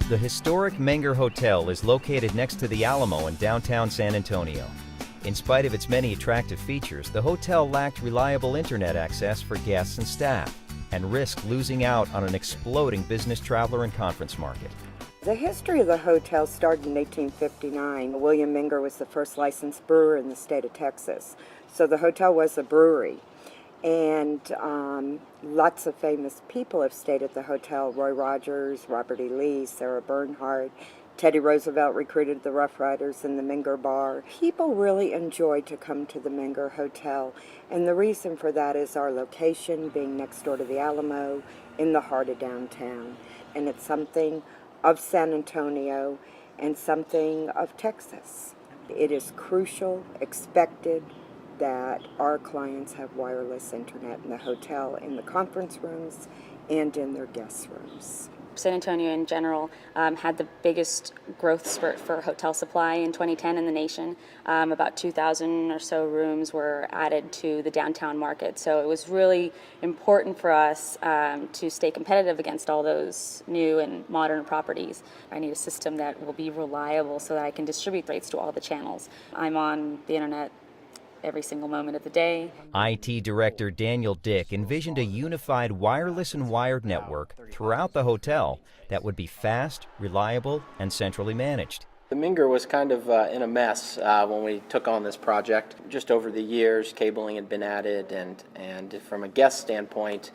The historic Menger Hotel is located next to the Alamo in downtown San Antonio. In spite of its many attractive features, the hotel lacked reliable internet access for guests and staff and risked losing out on an exploding business traveler and conference market. The history of the hotel started in 1859. William Menger was the first licensed brewer in the state of Texas. So the hotel was a brewery. And lots of famous people have stayed at the hotel. Roy Rogers, Robert E. Lee, Sarah Bernhardt. Teddy Roosevelt recruited the Rough Riders in the Menger Bar. People really enjoy to come to the Menger Hotel. And the reason for that is our location being next door to the Alamo in the heart of downtown. And it's something of San Antonio and something of Texas. It is crucial, expected, that our clients have wireless internet in the hotel, in the conference rooms, and in their guest rooms. San Antonio in general had the biggest growth spurt for hotel supply in 2010 in the nation. About 2,000 or so rooms were added to the downtown market. So it was really important for us to stay competitive against all those new and modern properties. I need a system that will be reliable so that I can distribute rates to all the channels. I'm on the internet every single moment of the day. IT Director Daniel Dick envisioned a unified wireless and wired network throughout the hotel that would be fast, reliable, and centrally managed. The Menger was kind of in a mess when we took on this project. Just over the years, cabling had been added, and from a guest standpoint,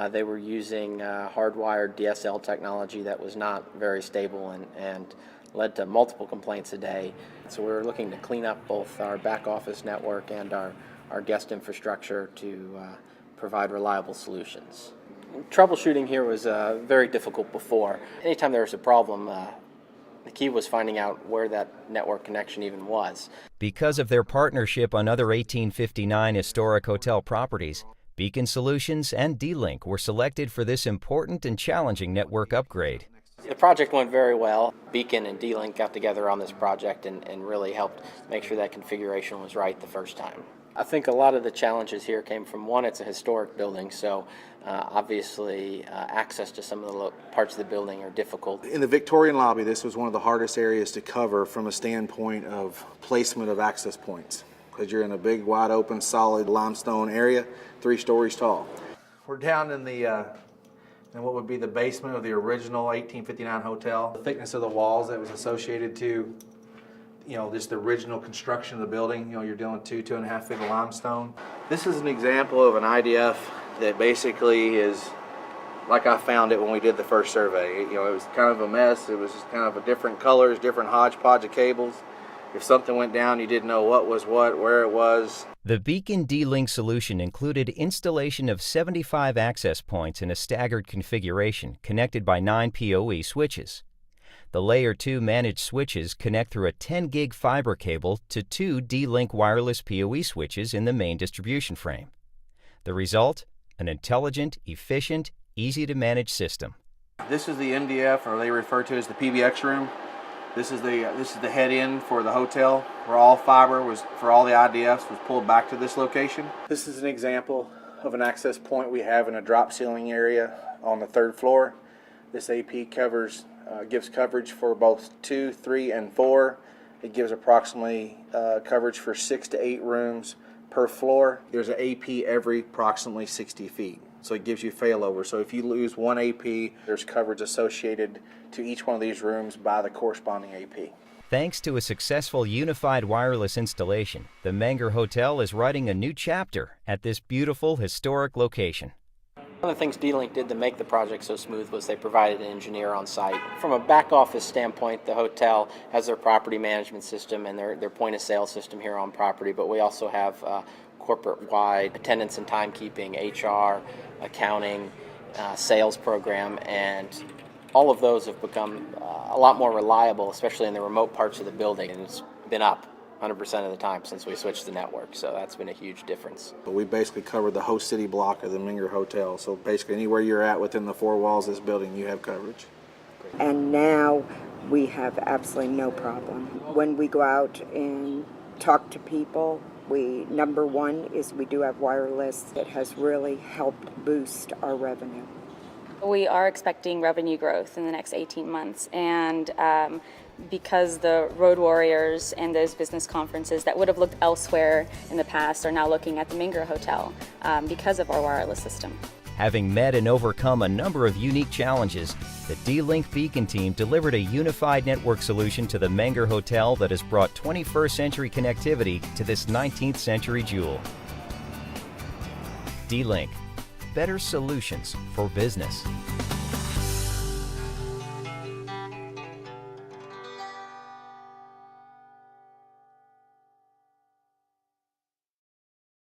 they were using hardwired DSL technology that was not very stable and led to multiple complaints a day. So we were looking to clean up both our back office network and our guest infrastructure to provide reliable solutions. Troubleshooting here was very difficult before. Anytime there was a problem, the key was finding out where that network connection even was. Because of their partnership on other 1859 historic hotel properties, Beacon Solutions and D-Link were selected for this important and challenging network upgrade. The project went very well. Beacon and D-Link got together on this project and really helped make sure that configuration was right the first time. I think a lot of the challenges here came from, one, it's a historic building, so obviously access to some of the parts of the building are difficult. In the Victorian lobby, this was one of the hardest areas to cover from a standpoint of placement of access points, because you're in a big, wide open, solid limestone area, 3 stories tall. We're down in what would be the basement of the original 1859 hotel. The thickness of the walls that was associated to, just the original construction of the building. You're dealing with 2.5 feet of limestone. This is an example of an IDF that basically is like I found it when we did the first survey. It was kind of a mess. It was just kind of a different colors, different hodgepodge of cables. If something went down, you didn't know what was what, where it was. The Beacon D-Link solution included installation of 75 access points in a staggered configuration connected by 9 PoE switches. The Layer 2 managed switches connect through a 10 gig fiber cable to 2 D-Link wireless PoE switches in the main distribution frame. The result? An intelligent, efficient, easy-to-manage system. This is the MDF, or they refer to as the PBX room. This is the head end for the hotel, where all fiber was for all the IDFs was pulled back to this location. This is an example of an access point we have in a drop ceiling area on the 3rd floor. This AP gives coverage for both 2, 3, and 4. It gives approximately coverage for 6 to 8 rooms per floor. There's an AP every approximately 60 feet. So it gives you failover. So if you lose one AP, there's coverage associated to each one of these rooms by the corresponding AP. Thanks to a successful unified wireless installation, the Menger Hotel is writing a new chapter at this beautiful historic location. One of the things D-Link did to make the project so smooth was they provided an engineer on site. From a back office standpoint, the hotel has their property management system and their point of sale system here on property, but we also have corporate-wide attendance and timekeeping, HR, accounting, sales program, and all of those have become a lot more reliable, especially in the remote parts of the building, and it's been up 100% of the time since we switched the network, so that's been a huge difference. But we basically covered the whole city block of the Menger Hotel, so basically anywhere you're at within the 4 walls of this building, you have coverage. And now we have absolutely no problem. When we go out and talk to people, number one is we do have wireless. It has really helped boost our revenue. We are expecting revenue growth in the next 18 months, and because the road warriors and those business conferences that would have looked elsewhere in the past are now looking at the Menger Hotel because of our wireless system. Having met and overcome a number of unique challenges, the D-Link Beacon team delivered a unified network solution to the Menger Hotel that has brought 21st century connectivity to this 19th century jewel. D-Link, better solutions for business.